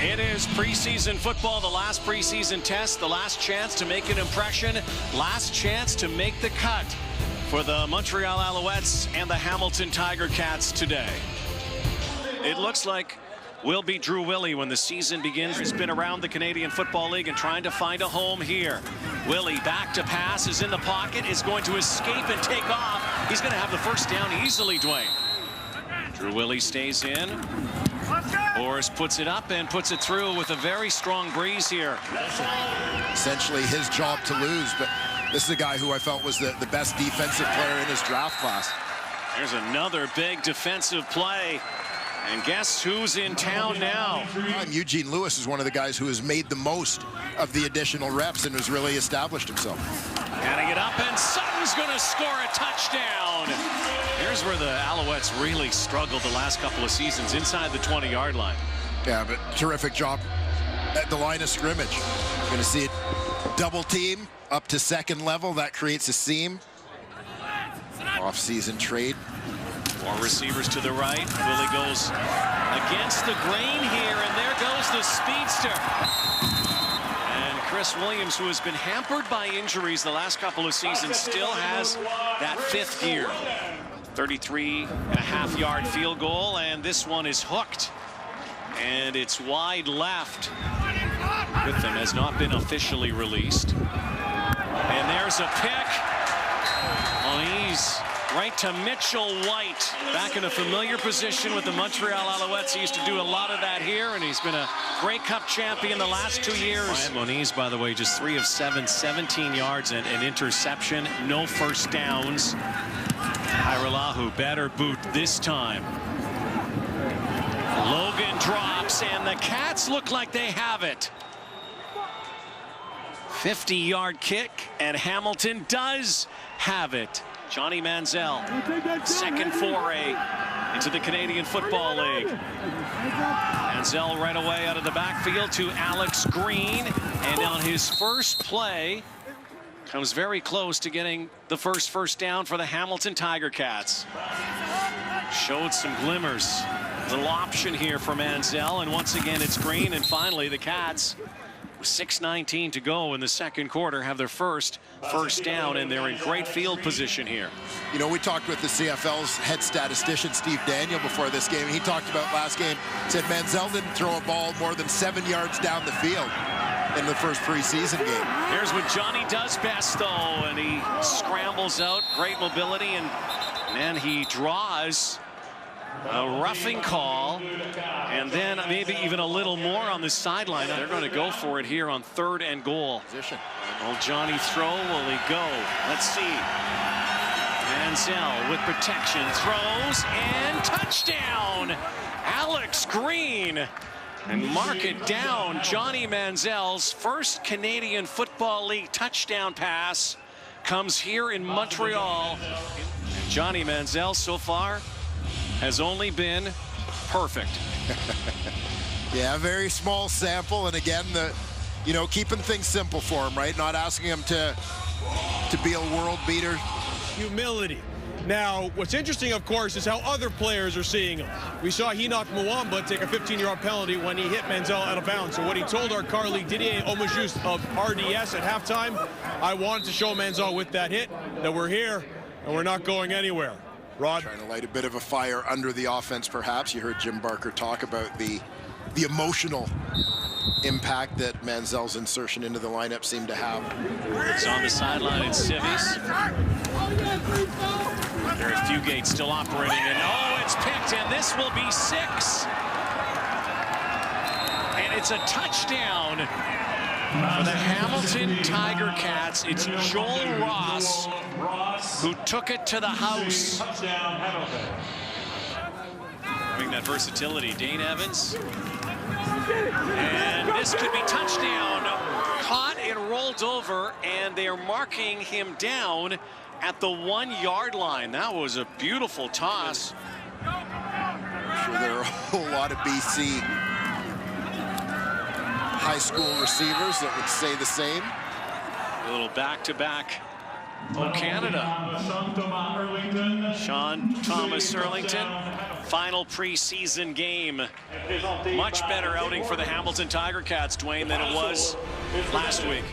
It is preseason football, the last preseason test, the last chance to make an impression, last chance to make the cut for the Montreal Alouettes and the Hamilton Tiger Cats today. It looks like will be Drew Willie when the season begins. He's been around the Canadian Football League and trying to find a home here. Willie back to pass, is in the pocket, is going to escape and take off. He's going to have the first down easily, Dwayne. Drew Willie stays in. Boris puts it up and puts it through with a very strong breeze here. Essentially his job to lose, but this is a guy who I felt was the best defensive player in his draft class. There's another big defensive play. And guess who's in town now? Eugene Lewis is one of the guys who has made the most of the additional reps and has really established himself. Getting it up, and Sutton's going to score a touchdown. Here's where the Alouettes really struggled the last couple of seasons, inside the 20-yard line. Yeah, but terrific job at the line of scrimmage. Going to see it double team up to second level. That creates a seam. Off-season trade. More receivers to the right. Willie goes against the grain here, and there goes the speedster. And Chris Williams, who has been hampered by injuries the last couple of seasons, still has that fifth gear. 33.5-yard field goal, and this one is hooked. And it's wide left. Griffin has not been officially released. And there's a pick. Moniz right to Mitchell White, back in a familiar position with the Montreal Alouettes. He used to do a lot of that here, and he's been a Grey Cup champion the last 2 years. Moniz, by the way, just 3 of 7, 17 yards and an interception, no first downs. Hiralahu, better boot this time. Logan drops, and the Cats look like they have it. 50-yard kick, and Hamilton does have it. Johnny Manziel, second foray into the Canadian Football League. Manziel right away out of the backfield to Alex Green, and on his first play, comes very close to getting the first down for the Hamilton Tiger Cats. Showed some glimmers. Little option here for Manziel, and once again it's Green, and finally the Cats, with 6:19 to go in the second quarter, have their first down, and they're in great field position here. You know, we talked with the CFL's head statistician, Steve Daniel, before this game. He talked about last game, said Manziel didn't throw a ball more than 7 yards down the field in the first preseason game. Here's what Johnny does best, though, and he scrambles out, great mobility, and then he draws a roughing call, and then maybe even a little more on the sideline. They're going to go for it here on 3rd and goal. Will Johnny throw? Will he go? Let's see. Manziel with protection, throws, and touchdown! Alex Green. And mark it down, Johnny Manziel's first Canadian Football League touchdown pass comes here in Montreal. And Johnny Manziel so far has only been perfect. Yeah, very small sample, and again, keeping things simple for him, right? Not asking him to be a world beater. Humility. Now, what's interesting, of course, is how other players are seeing him. We saw Enoch Muamba take a 15-yard penalty when he hit Manziel out of bounds. So what he told our colleague Didier Omajus of RDS at halftime, I wanted to show Manziel with that hit that we're here and we're not going anywhere. Rod? Trying to light a bit of a fire under the offense, perhaps. You heard Jim Barker talk about the emotional impact that Manziel's insertion into the lineup seemed to have. It's on the sideline, it's Civies. There are Fugate still operating, and it's picked, and this will be 6. And it's a touchdown for the Hamilton Tiger Cats. It's Joel Ross who took it to the house. Having that versatility, Dane Evans. And this could be touchdown. Caught and rolled over, and they are marking him down at the 1-yard line. That was a beautiful toss. I'm sure there are a whole lot of BC high school receivers that would say the same. A little back-to-back. Oh, Canada. Sean Thomas Erlington final preseason game. Much better outing for the Hamilton Tiger Cats, Dwayne, than it was last week.